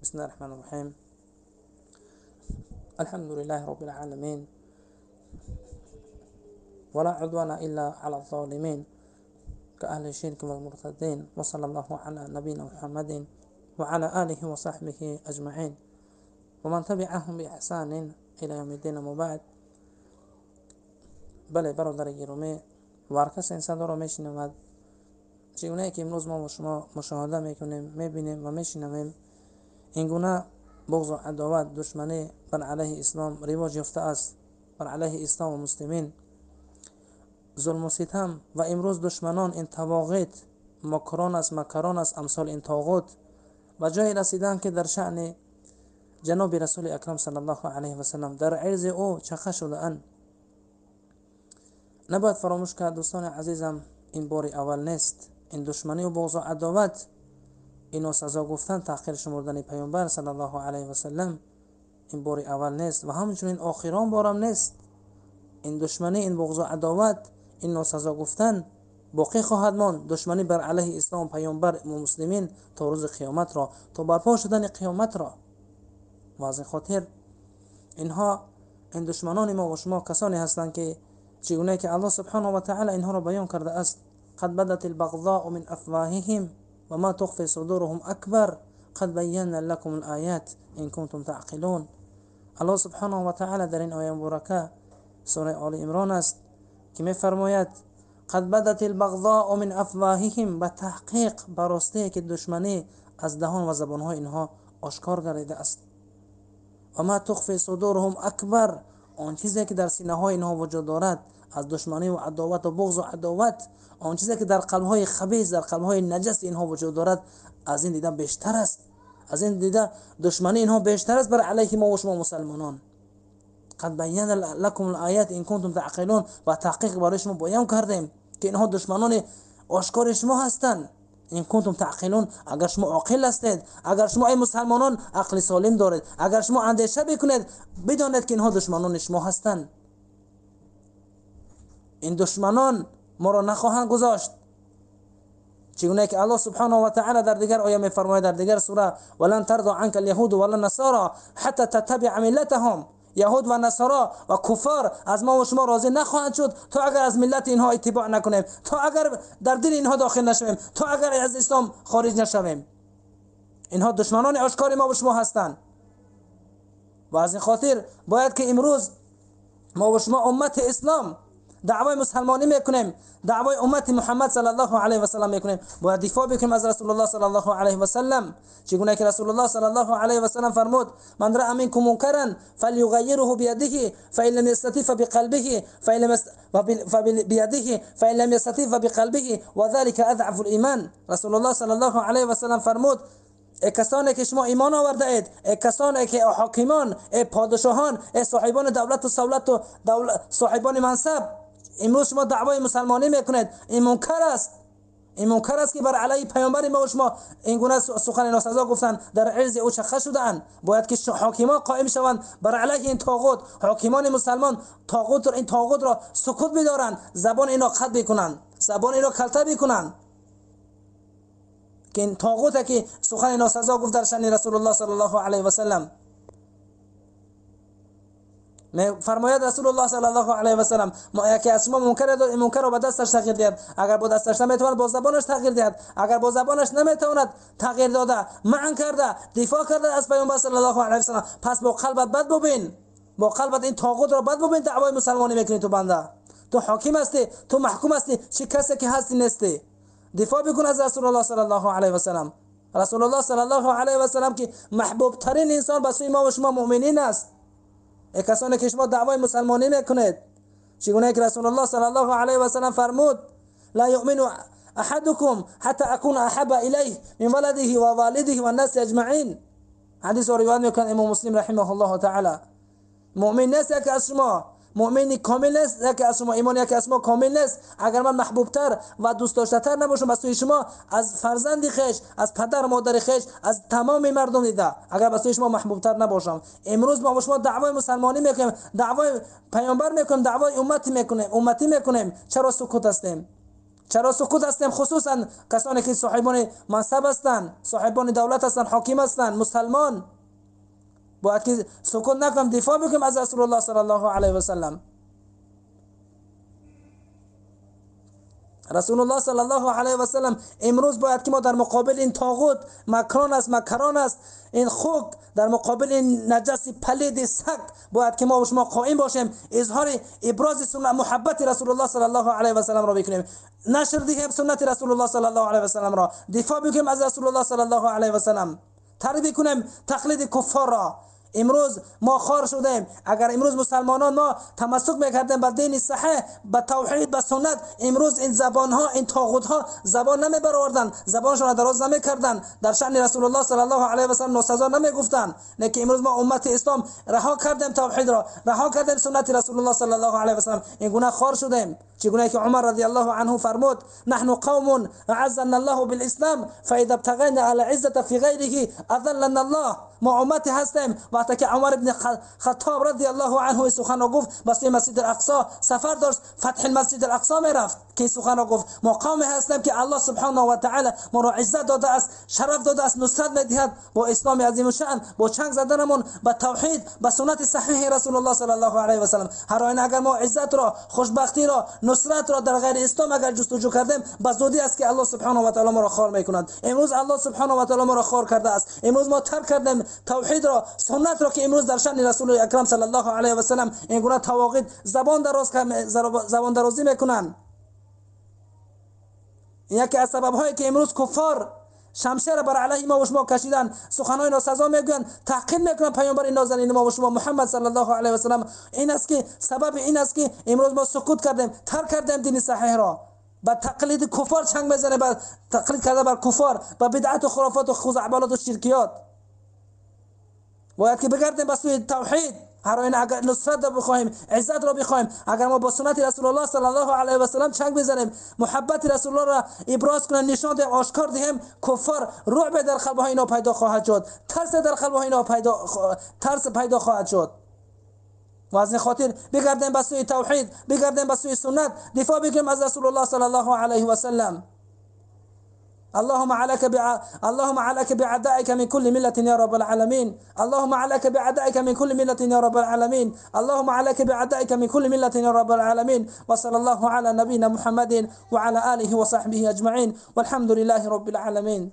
بسم الله الرحمن الرحيم. الحمد لله رب العالمين، ولا عدوان إلا على الظالمين كأهل الشرك والمرتدين، وصلى الله على نبينا محمد وعلى آله وصحبه أجمعين ومن تبعهم بإحسان إلى يوم الدين. وبعد. بله برادر گرامی، ورکس انسان رو میشنود چگونه که امروز ما و شما مشاهده میکنیم، میبینیم و میشنویم این گونه بغض و عداوت، دشمنی بر علیه اسلام رواج یافته است، بر علیه اسلام و مسلمین، ظلم و ستم. و امروز دشمنان این طواغیت مکران است امثال این طاغوت و جای رسیدن که در شأن جناب رسول اکرم صلی الله علیه و سلم در عرض او چخه شده اند. نباید فراموش کرد دوستان عزیزم، این بار اول نیست. این دشمنی و بغض و عداوت، اینو سزا گفتن تحقیر شمردن پیامبر صلی الله علیه و سلم، این بار اول نیست و همچنین آخران بارم نیست. این دشمنی، این بغض و عداوت، اینو سزا گفتن باقی خواهد ماند. دشمنی بر علیه اسلام، پیامبر و مسلمین تا روز قیامت را، تا برپا شدن قیامت را. و از این خاطر این دشمنان ما و شما کسانی هستند که چگونه که الله سبحانه و تعالی اینها را بیان کرده است: قد بدت البغضاء من افواههم و ما تخفی صدورهم اکبر قد بینا لكم الآیات ان کنتم تعقلون. الله سبحانه و تعالی در این آیه مبارکه سوره آل عمران است که می‌فرماید قد بدت البغضاء من افواههم، به تحقیق براسته که دشمنی از دهان و زبان‌های اینها آشکار گردیده است. و ما تخفی صدورهم اکبر، آن چیزی که در سینه های اینها وجود دارد از دشمنی و عداوت و بغض و عداوت، آن چیزی که در قلب های خبیث، در قلب های نجس اینها وجود دارد، از این دیده بیشتر است. از این دیده دشمنی اینها بیشتر است بر علیه ما و شما مسلمانان. قد بینا لكم الآیات ان کنتم تعقلون، و تحقیق برای شما بیان کردیم که اینها دشمنان آشکار شما هستند. این کنتم تعقلون، اگر شما عاقل هستید، اگر شما ای مسلمانان عقل سالم دارید، اگر شما اندیشه بکنید، بدانید که اینها دشمنان شما هستند. این دشمنان ما را نخواهند گذاشت. چگونه که الله سبحانه و تعالی در دیگر آیه می‌فرماید، در دیگر سوره: ولن ترضى عنك اليهود ولا النصارى حتى تتبع ملتهم. یهود و نصارا و کفار از ما و شما راضی نخواهند شد تا اگر از ملت اینها اتباع نکنیم، تا اگر در دین اینها داخل نشویم، تا اگر از اسلام خارج نشویم. اینها دشمنان آشکار ما و شما هستند. و از این خاطر باید که امروز ما و شما امت اسلام دعوای مسلمانی میکنیم، دعوای امت محمد صلی الله علیه و سلم میکنیم. باید دفاع بکنیم از رسول الله صلی الله علیه و سلم، چگونه که رسول الله صلی الله علیه و سلم فرمود: من رأى منكم منکرا فليغيره بيده فإن لم يستطع فبقلبه فإن لم يستطع فبقلبه وذلك اضعف الایمان. رسول الله صلی الله علیه و سلم فرمود: ای کسانی که شما ایمان آورده اید، ای کسانی که حاکمان، ای پادشاهان، ای صاحبان دولت و سلطنت و صاحبان منصب، امروز شما دعوای مسلمانی میکنید، این منکر است. این منکر است که بر علیه پیامبر ما و شما این گونه سخن ناسزا گفتن، در عرض او چخه شدند. باید که حاکمان قائم شوند بر علیه این طاغوت. حاکمان مسلمان این طاغوت را سکوت بدارند، زبان اینا قطع بکنند، زبان اینا کلته بکنند که این طاغوت که سخن ناسزا گفت در شأن رسول الله صلی الله علیه و سلم. فرماید رسول الله صلی الله علیه و سلم: ما یکی از شما منکر را با دستش تغییر دهد، اگر با دستش نمیتواند با زبانش تغییر دهد، اگر با زبانش نمیتواند تغییر داده، منع کرده، دفاع کرده از پیامبر صلی الله علیه و سلم، پس با قلبت بد ببین، با قلبت این طاغوت را بد ببین. دعوای مسلمانی میکنی تو بنده، تو حاکم هستی، تو محکوم هستی، چه کسی که هستی نیستی. دفاع بکن از رسول الله صلی الله علیه و سلم. رسول الله صلی الله علیه و سلم که محبوب ترین انسان به سوی ما و شما مؤمنین است. ای کسانی که شما دعوای مسلمانی میکنید، چگونه که رسول الله صلی الله علیه و سلم فرمود: لا یؤمن احدکم حتی اکون احب الیه من ولده و والده و الناس اجمعین. حدیث روایت میکنه امام مسلم رحمه الله تعالی. مؤمن نیست که از شما، مؤمن کامل نیست که از شما، ایمان که از شما کامل نیست اگر من محبوب تر و دوست داشته تر نباشم به سوی شما از فرزند خویش، از پدر مادر خویش، از تمام مردم دیده، اگر به سوی شما محبوب تر نباشم. امروز ما با شما دعوای مسلمانی میکنیم، دعوای پیامبر میکنیم، دعوای امتی میکنیم. چرا سکوت هستیم؟ چرا سکوت هستیم؟ خصوصا کسانی که صاحبان منصب هستند، صاحبان دولت هستند، حاکم هستند، مسلمان باید که سکوت نکنیم، دفاع بکنیم از رسول الله صلی الله علیه و سلم. رسول الله صلی الله علیه و سلم امروز باید که ما در مقابل این طاغوت مکران است، مکران است، این خوک، در مقابل این نجس پلید سگ باید که ما و شما قائم باشیم، اظهار ابراز سنت محبت رسول الله صلی الله علیه و سلم را بکنیم، نشر دهیم سنت رسول الله صلی الله علیه و سلم را، دفاع بکنیم از رسول الله صلی الله علیه و سلم، تربیت کنیم تقلید کفار را. امروز ما خار شدیم. اگر امروز مسلمانان ما تمسک میکردیم به دین صحیح، به توحید، به سنت، امروز این زبان ها، این طاغوت ها زبان نمیبردند، زبانشون را دراز نمیکردند، در شأن رسول الله صلی الله علیه و سلم ناسزا نمیگفتند. لیکن امروز ما امت اسلام رها کردیم توحید را، رها کردیم سنت رسول الله صلی الله علیه و سلم، این گونه خار شدیم. چگونه که عمر رضی الله عنه فرمود: نحن قوم اعزنا الله بالاسلام فاذا ابتغينا على عزه في غيره اذلنا الله. ما امتی هستیم. وقتی که عمر ابن خطاب رضی الله عنه سخن را گفت، بس مسجد الاقصی سفر داشت، فتح المسجد الاقصی میرفت که سخن را گفت: ما قوم هستیم که الله سبحانه و تعالی ما را عزت داده است، شرف داده است، نصرت میدهد با اسلام عظیم شأن، با چنگ زدنمون به توحید، به سنت صحیح رسول الله صلی الله علیه و سلم. هر آینه اگر ما عزت را، خوشبختی را، نصرت را در غیر اسلام اگر جستجو کردیم، بزودی است که الله سبحانه و تعالی ما را خار میکند. امروز الله سبحانه و تعالی ما را خار کرده است. امروز ما ترک کردیم توحید را، سنت را که امروز در شأن رسول اکرم صلی الله علیه و سلم این گونه تواقید زبان درازی میکنند. این یکی از سبب هایی که امروز کفار شمشیر بر علیه ما و شما کشیدن، سخنهای ناسزا میگویند، تحقیر میکنند پیامبر نازنین ما و شما محمد صلی الله علیه و سلم. این است که سبب این است که امروز ما سکوت کردیم، ترک کردیم دین صحیح را، با تقلید کفار چنگ میزنه، با تقلید کرده بر کفار، با بدعت و خرافات و خزعبلات و شرکیات. باید که بگردیم به سوی توحید. هر آینه اگر نصرت را بخواهیم، عزت را بخواهیم، اگر ما با سنت رسول الله صلی الله علیه و سلم چنگ بزنیم، محبت رسول الله را ابراز کنیم، نشان دهیم، آشکار دهیم، کفار رعب در قلب ها اینا پیدا خواهد شد، ترس در قلب ها اینا پیدا خواهد شد. و از این خاطر بگردیم به سوی توحید، بگردیم به سوی سنت، دفاع بکنیم از رسول الله صلی الله علیه و سلم. اللهم عليك بعدائك من كل ملة يا رب العالمين. اللهم عليك بعدائك من كل ملة يا رب العالمين. اللهم عليك بعدائك من كل ملة يا رب العالمين. وصلى الله على نبينا محمد وعلى آله وصحبه أجمعين والحمد لله رب العالمين.